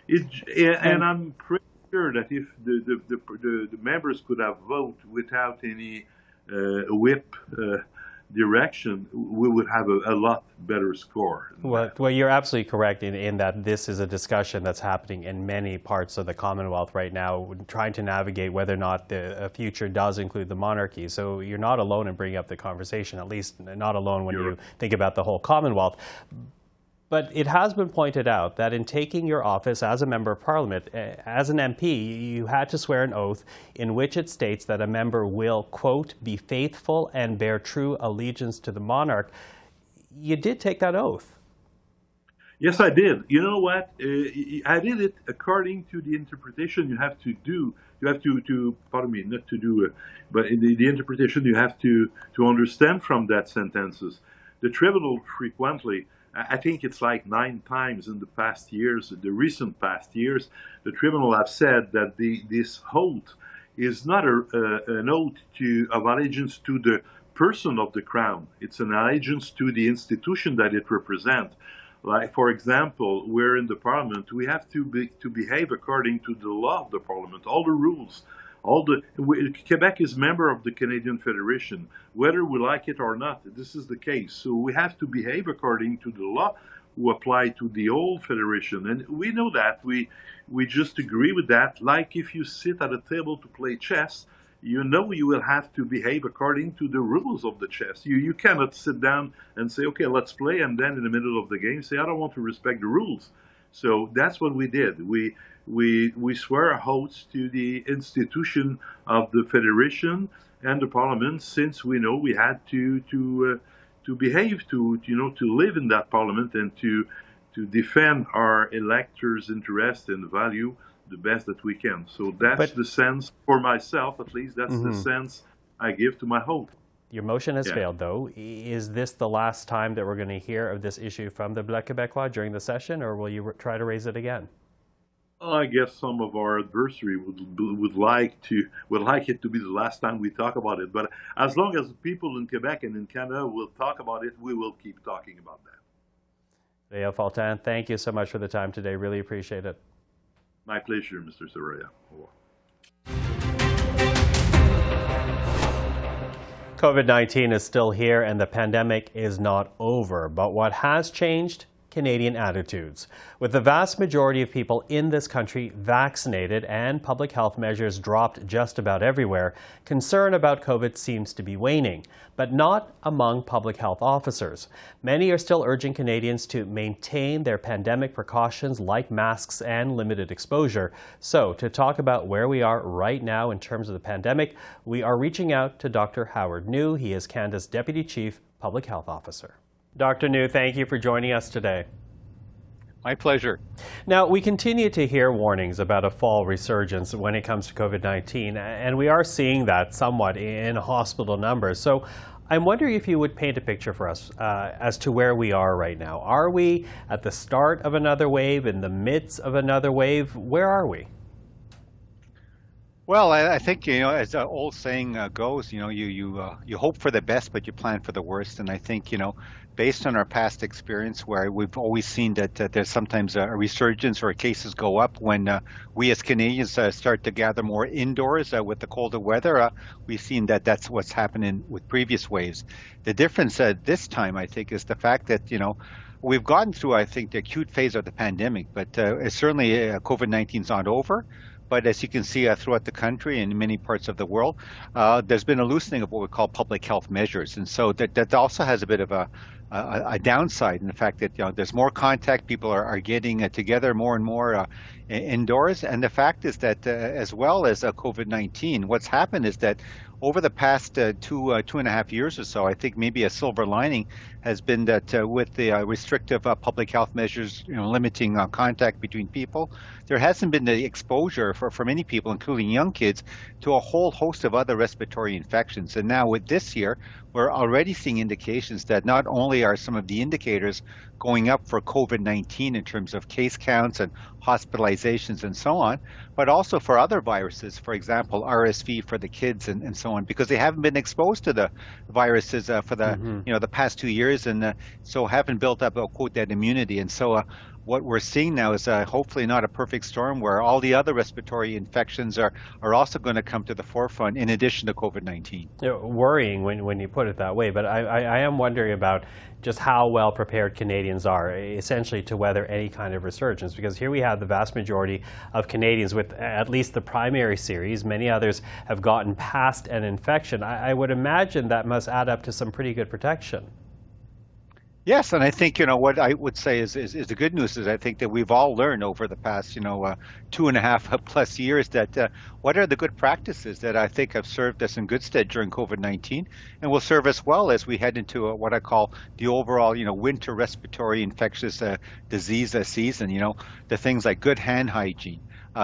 and I'm pretty sure that if the members could have voted without any whip direction, we would have a lot better score. Well, you're absolutely correct in that this is a discussion that's happening in many parts of the Commonwealth right now, trying to navigate whether or not a future does include the monarchy. So you're not alone in bringing up the conversation, at least not alone when you think about the whole Commonwealth. But it has been pointed out that in taking your office as a member of Parliament, as an MP, you had to swear an oath in which it states that a member will, quote, be faithful and bear true allegiance to the monarch. You did take that oath. Yes, I did. You know what? I did it according to the interpretation you have to do. You have to pardon me, not to do, but in the interpretation you have to understand from that sentences. The tribunal frequently, I think it's like 9 times in the past years, the recent past years, the tribunal have said that this oath is not an oath of allegiance to the person of the crown. It's an allegiance to the institution that it represents. Like, for example, we're in the parliament, we have to behave according to the law of the parliament, all the rules. Quebec is member of the Canadian Federation, whether we like it or not. This is the case. So we have to behave according to the law who apply to the old federation, and we know that. We just agree with that. Like if you sit at a table to play chess, you know you will have to behave according to the rules of the chess. You cannot sit down and say, okay, let's play, and then in the middle of the game say, I don't want to respect the rules. So that's what we did. We swear oaths to the institution of the Federation and the Parliament, since we know we had to behave, to live in that Parliament and to defend our electors' interest and value the best that we can. So that's the sense, for myself at least, that's the sense I give to my oath. Your motion has failed, though. Is this the last time that we're going to hear of this issue from the Bloc Québécois during the session, or will you try to raise it again? I guess some of our adversary would like it to be the last time we talk about it. But as long as people in Quebec and in Canada will talk about it, we will keep talking about that. Léa Fortin, thank you so much for the time today. Really appreciate it. My pleasure, Mr. Soraya. COVID-19 is still here and the pandemic is not over. But what has changed? Canadian attitudes. With the vast majority of people in this country vaccinated and public health measures dropped just about everywhere, concern about COVID seems to be waning, but not among public health officers. Many are still urging Canadians to maintain their pandemic precautions like masks and limited exposure. So, to talk about where we are right now in terms of the pandemic, we are reaching out to Dr. Howard New. He is Canada's Deputy Chief Public Health Officer. Dr. New, thank you for joining us today. My pleasure. Now, we continue to hear warnings about a fall resurgence when it comes to COVID-19, and we are seeing that somewhat in hospital numbers. So I'm wondering if you would paint a picture for us as to where we are right now. Are we at the start of another wave, in the midst of another wave? Where are we? Well, I think, as the old saying goes, you hope for the best, but you plan for the worst. And I think, based on our past experience, where we've always seen that there's sometimes a resurgence or cases go up when we as Canadians start to gather more indoors with the colder weather. We've seen that that's what's happening with previous waves. The difference this time, I think, is the fact that, we've gotten through, I think, the acute phase of the pandemic, but certainly COVID-19 is not over. But as you can see throughout the country and in many parts of the world, there's been a loosening of what we call public health measures. And so that also has a bit of a downside in the fact that there's more contact, people are getting together more and more indoors. And the fact is that as well as COVID-19, what's happened is that over the past 2.5 years or so, I think maybe a silver lining has been that with the restrictive public health measures, limiting contact between people, there hasn't been the exposure for many people, including young kids, to a whole host of other respiratory infections. And now with this year, we're already seeing indications that not only are some of the indicators going up for COVID-19 in terms of case counts and hospitalizations and so on, but also for other viruses, for example, RSV for the kids and so on, because they haven't been exposed to the viruses for the the past 2 years, and so haven't built up quote that immunity. And so what we're seeing now is hopefully not a perfect storm where all the other respiratory infections are also going to come to the forefront in addition to COVID-19. Worrying when you put it that way, but I am wondering about just how well prepared Canadians are essentially to weather any kind of resurgence, because here we have the vast majority of Canadians with at least the primary series. Many others have gotten past an infection. I would imagine that must add up to some pretty good protection. Yes, and I think, what I would say is the good news is I think that we've all learned over the past, 2.5 plus years that what are the good practices that I think have served us in good stead during COVID-19 and will serve us well as we head into what I call the overall, winter respiratory infectious disease season, the things like good hand hygiene.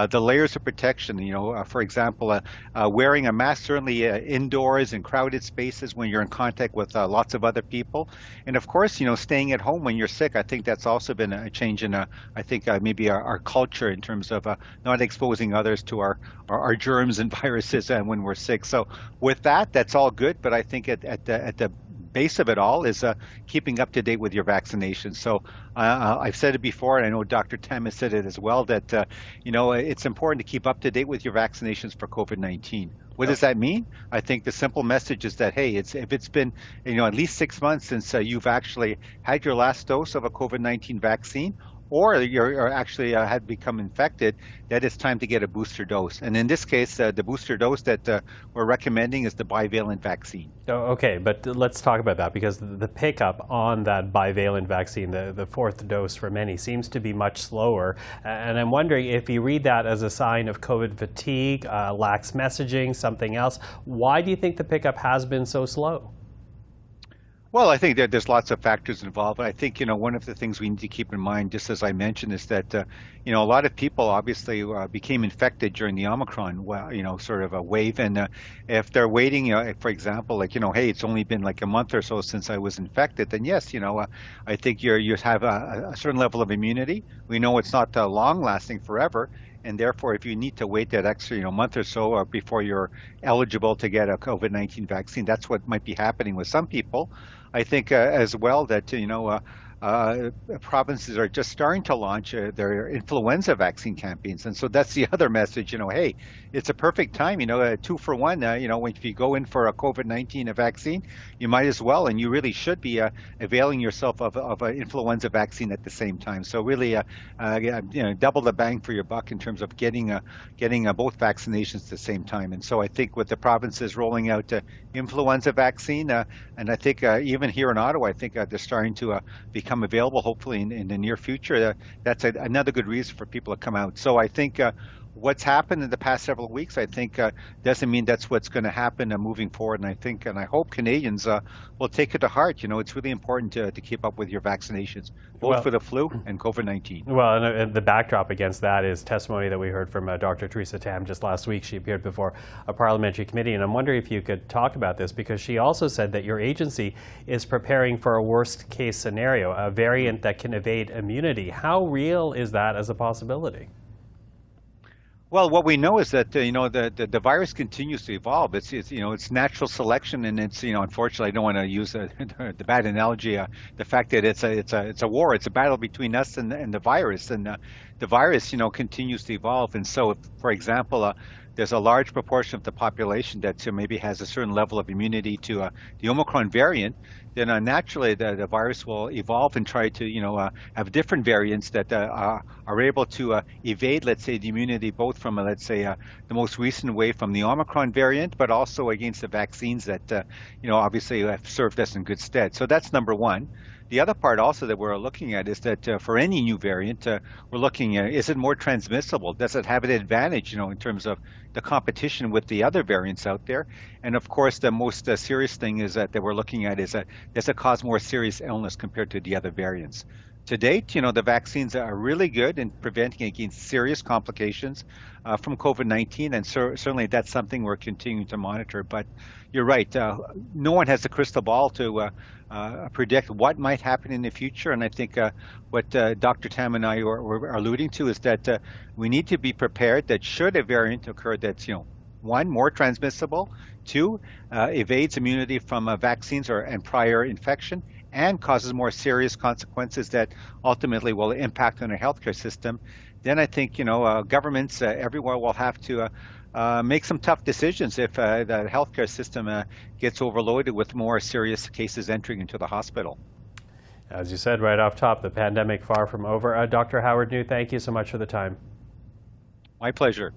The layers of protection, for example, wearing a mask certainly indoors in crowded spaces when you're in contact with lots of other people. And of course, staying at home when you're sick. I think that's also been a change in, I think, maybe our culture in terms of not exposing others to our germs and viruses when we're sick. So with that, that's all good. But I think at the base of it all is keeping up to date with your vaccinations. So I've said it before, and I know Dr. Tam has said it as well, that it's important to keep up to date with your vaccinations for COVID-19. What does that mean? I think the simple message is that, hey, if it's been at least 6 months since you've actually had your last dose of a COVID-19 vaccine, or you're actually had become infected, that it's time to get a booster dose. And in this case, the booster dose that we're recommending is the bivalent vaccine. Okay, but let's talk about that, because the pickup on that bivalent vaccine, the fourth dose for many, seems to be much slower. And I'm wondering if you read that as a sign of COVID fatigue, lax messaging, something else. Why do you think the pickup has been so slow? Well, I think that there's lots of factors involved. I think, one of the things we need to keep in mind, just as I mentioned, is that, a lot of people obviously became infected during the Omicron, sort of a wave. And if they're waiting, for example, hey, it's only been like a month or so since I was infected, then yes, I think you have a certain level of immunity. We know it's not long lasting forever. And therefore, if you need to wait that extra month or so before you're eligible to get a COVID-19 vaccine, that's what might be happening with some people. I think as well that, provinces are just starting to launch their influenza vaccine campaigns. And so that's the other message, hey, it's a perfect time, 2 for 1, if you go in for a COVID-19 vaccine, you might as well, and you really should be availing yourself of an influenza vaccine at the same time. So really, double the bang for your buck in terms of getting both vaccinations at the same time. And so I think with the provinces rolling out influenza vaccine, and I think even here in Ottawa, I think they're starting to become available, hopefully in the near future. That's another good reason for people to come out. So I think what's happened in the past several weeks, I think, doesn't mean that's what's going to happen moving forward. And I hope Canadians will take it to heart. It's really important to keep up with your vaccinations, both for the flu and COVID-19. Well, and the backdrop against that is testimony that we heard from Dr. Theresa Tam just last week. She appeared before a parliamentary committee, and I'm wondering if you could talk about this, because she also said that your agency is preparing for a worst-case scenario, a variant that can evade immunity. How real is that as a possibility? Well, what we know is that the virus continues to evolve. It's natural selection, and it's unfortunately, I don't want to use the bad analogy. The fact that it's a war, it's a battle between us and the virus, and the virus continues to evolve. And so, for example, there's a large proportion of the population that maybe has a certain level of immunity to the Omicron variant. Then naturally the virus will evolve and try to have different variants that are able to evade, let's say, the immunity both from let's say the most recent wave from the Omicron variant, but also against the vaccines that obviously have served us in good stead. So that's number one. The other part also that we're looking at is that for any new variant, we're looking at, is it more transmissible? Does it have an advantage, in terms of the competition with the other variants out there? And of course, the most serious thing is that we're looking at is that does it cause more serious illness compared to the other variants? To date, the vaccines are really good in preventing against serious complications from COVID-19, and certainly that's something we're continuing to monitor. But you're right, no one has a crystal ball to predict what might happen in the future, and I think what Dr. Tam and I are alluding to is that we need to be prepared that should a variant occur that's, one, more transmissible, two, evades immunity from vaccines and prior infection, and causes more serious consequences that ultimately will impact on our healthcare system, then I think governments everywhere will have to make some tough decisions if the healthcare system gets overloaded with more serious cases entering into the hospital. As you said right off top, the pandemic far from over. Dr. Howard New, thank you so much for the time. My pleasure.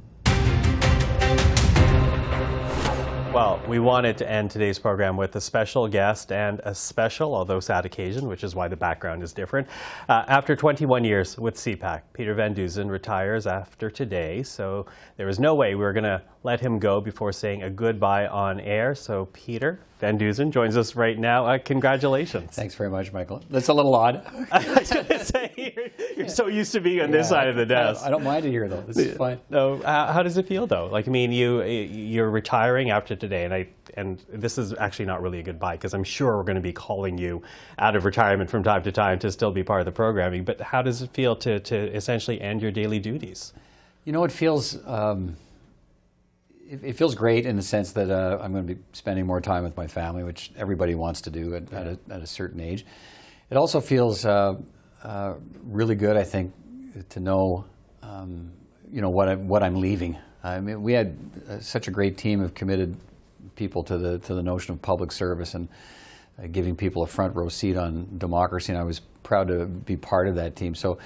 Well, we wanted to end today's program with a special guest and a special, although sad occasion, which is why the background is different. After 21 years with CPAC, Peter Van Dusen retires after today, so there was no way we were going to let him go before saying a goodbye on air. So Peter Van Dusen joins us right now. Congratulations. Thanks very much, Michael. That's a little odd. I was going to say, you're so used to being on this side of the desk. I don't mind it here, though. This is fine. No, how does it feel, though? Like, I mean, you're retiring after today, and this is actually not really a goodbye, because I'm sure we're going to be calling you out of retirement from time to time to still be part of the programming. But how does it feel to essentially end your daily duties? It feels... It feels great in the sense that I'm going to be spending more time with my family, which everybody wants to do at a certain age. It also feels really good, I think, to know, what I'm leaving. I mean, we had such a great team of committed people to the notion of public service and giving people a front row seat on democracy, and I was proud to be part of that team. So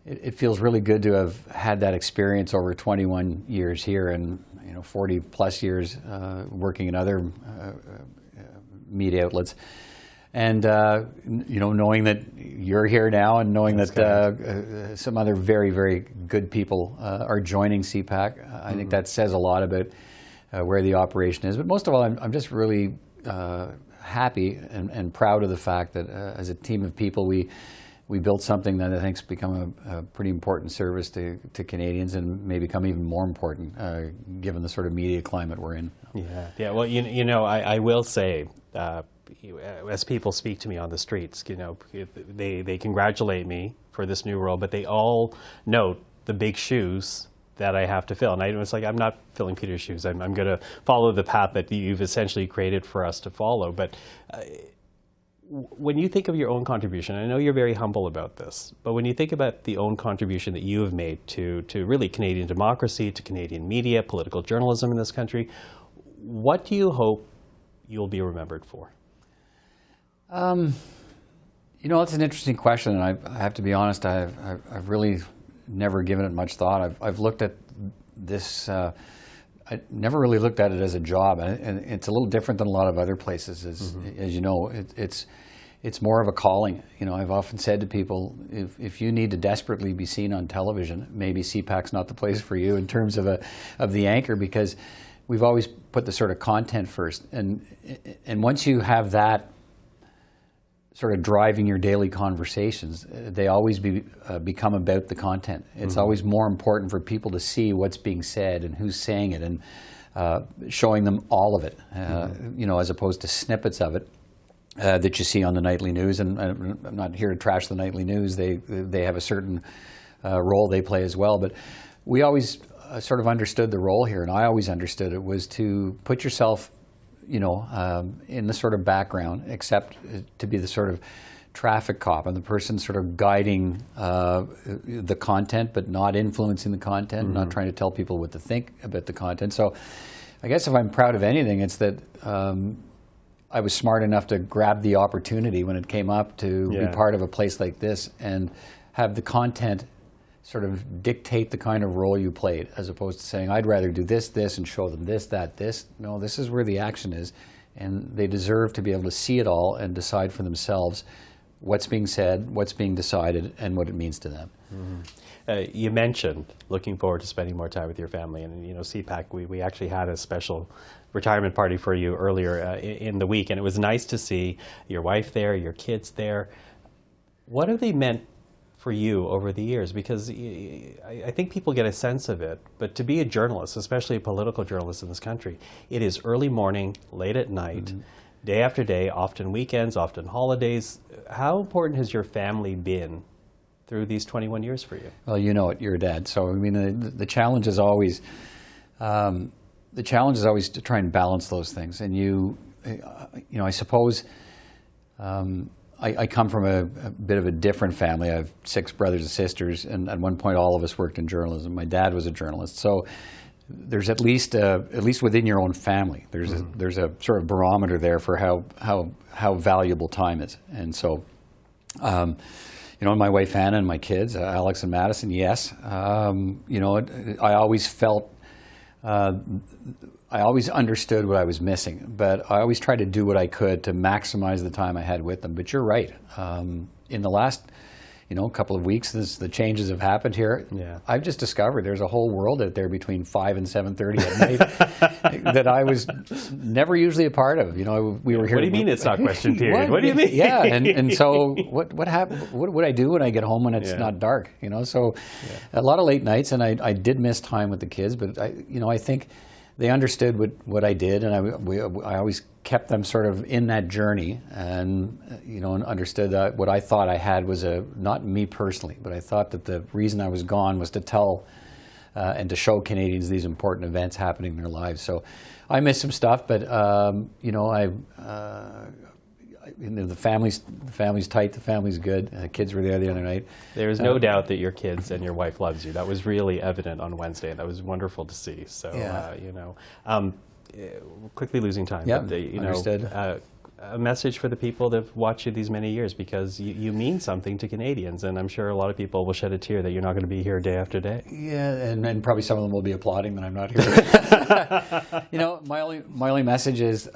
it feels really good to have had that experience over 21 years here and 40 plus years working in other media outlets, and knowing that you're here now, and knowing that some other very, very good people are joining CPAC. I think that says a lot about where the operation is. But most of all, I'm just really happy and proud of the fact that as a team of people, we built something that I think's become a pretty important service to Canadians, and may become even more important given the sort of media climate we're in. Yeah. Well, I will say, as people speak to me on the streets, they congratulate me for this new role, but they all note the big shoes that I have to fill. And it's like, I'm not filling Peter's shoes. I'm going to follow the path that you've essentially created for us to follow. But When you think of your own contribution, I know you're very humble about this, but when you think about the own contribution that you have made to really Canadian democracy, to Canadian media, political journalism in this country, what do you hope you'll be remembered for? You know, it's an interesting question, and I have to be honest, I've really never given it much thought. I've looked at this, I never really looked at it as a job, and it's a little different than a lot of other places, as you know. It's more of a calling. You know, I've often said to people, if you need to desperately be seen on television, maybe CPAC's not the place for you in terms of the anchor, because we've always put the sort of content first, and once you have that sort of driving your daily conversations, they always become about the content. It's always more important for people to see what's being said and who's saying it, and showing them all of it, you know, as opposed to snippets of it that you see on the nightly news. And I'm not here to trash the nightly news. They have a certain role they play as well. But we always sort of understood the role here, and I always understood it was to put yourself, you know, in the sort of background, except to be the sort of traffic cop and the person sort of guiding the content, but not influencing the content, not trying to tell people what to think about the content. So I guess if I'm proud of anything, it's that I was smart enough to grab the opportunity when it came up to be part of a place like this and have the content sort of dictate the kind of role you played, as opposed to saying, I'd rather do this, and show them this, that, this. No, this is where the action is, and they deserve to be able to see it all and decide for themselves what's being said, what's being decided, and what it means to them. You mentioned looking forward to spending more time with your family, and you know, CPAC, we actually had a special retirement party for you earlier in the week, and it was nice to see your wife there, your kids there. What have they meant for you over the years? Because I think people get a sense of it, but to be a journalist, especially a political journalist in this country, it is early morning, late at night, day after day, often weekends, often holidays. How important has your family been through these 21 years for you? Well, you know it, you're a dad. So I mean, the challenge is always to try and balance those things. And you know, I suppose I come from a bit of a different family. I have 6 brothers and sisters, and at one point all of us worked in journalism. My dad was a journalist. So there's at least within your own family, there's a sort of barometer there for how valuable time is. And so, you know, my wife Anna and my kids, Alex and Madison, yes. You know, I always felt, I always understood what I was missing, but I always tried to do what I could to maximize the time I had with them. But you're right. In the last, you know, couple of weeks, the changes have happened here. I've just discovered there's a whole world out there between 5 and 7:30 at night that I was never usually a part of. You know, we were here. What do you mean it's not question period? What do you mean? Yeah, and so what happened? What would I do when I get home when it's not dark? You know, so a lot of late nights, and I did miss time with the kids, but I think they understood what I did, and I always kept them sort of in that journey, and you know, and understood that what I thought I had was not me personally, but I thought that the reason I was gone was to tell and to show Canadians these important events happening in their lives. So I missed some stuff, but you know, the family's tight, the family's good. Kids were there the other night. There is no doubt that your kids and your wife loves you. That was really evident on Wednesday, and that was wonderful to see. So, you know, quickly losing time. Yeah, but, you understood. know, a message for the people that have watched you these many years, because you mean something to Canadians, and I'm sure a lot of people will shed a tear that you're not going to be here day after day. Yeah, and probably some of them will be applauding that I'm not here. You know, my only message is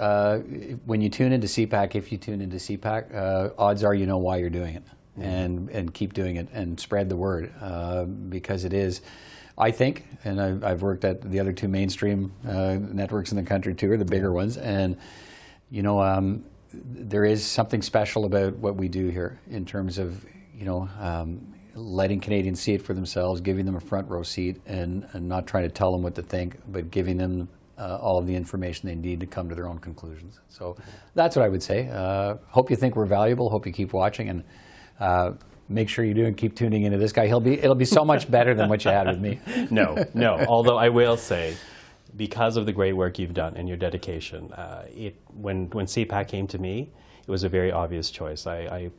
when you tune into CPAC, if you tune into CPAC, odds are you know why you're doing it, and keep doing it and spread the word, because it is, I think, and I've worked at the other 2 mainstream networks in the country too, or the bigger ones, and you know, there is something special about what we do here in terms of, you know, letting Canadians see it for themselves, giving them a front row seat, and not trying to tell them what to think, but giving them all of the information they need to come to their own conclusions. So that's what I would say. Hope you think we're valuable. Hope you keep watching, and make sure you do and keep tuning into this guy. It'll be so much better than what you had with me. No. Although I will say, because of the great work you've done and your dedication. When CPAC came to me, it was a very obvious choice. I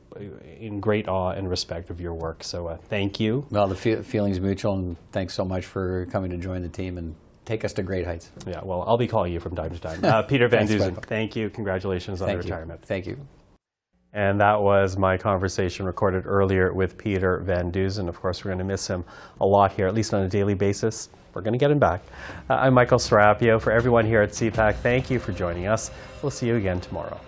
in great awe and respect of your work. So thank you. Well, the feeling's mutual, and thanks so much for coming to join the team and take us to great heights. Yeah, well, I'll be calling you from time to time. Peter Van Thanks, Dusen, Michael. thank you. Congratulations on the retirement. Thank you. And that was my conversation recorded earlier with Peter Van Dusen. Of course, we're going to miss him a lot here, at least on a daily basis. We're going to get him back. I'm Michael Serapio. For everyone here at CPAC, thank you for joining us. We'll see you again tomorrow.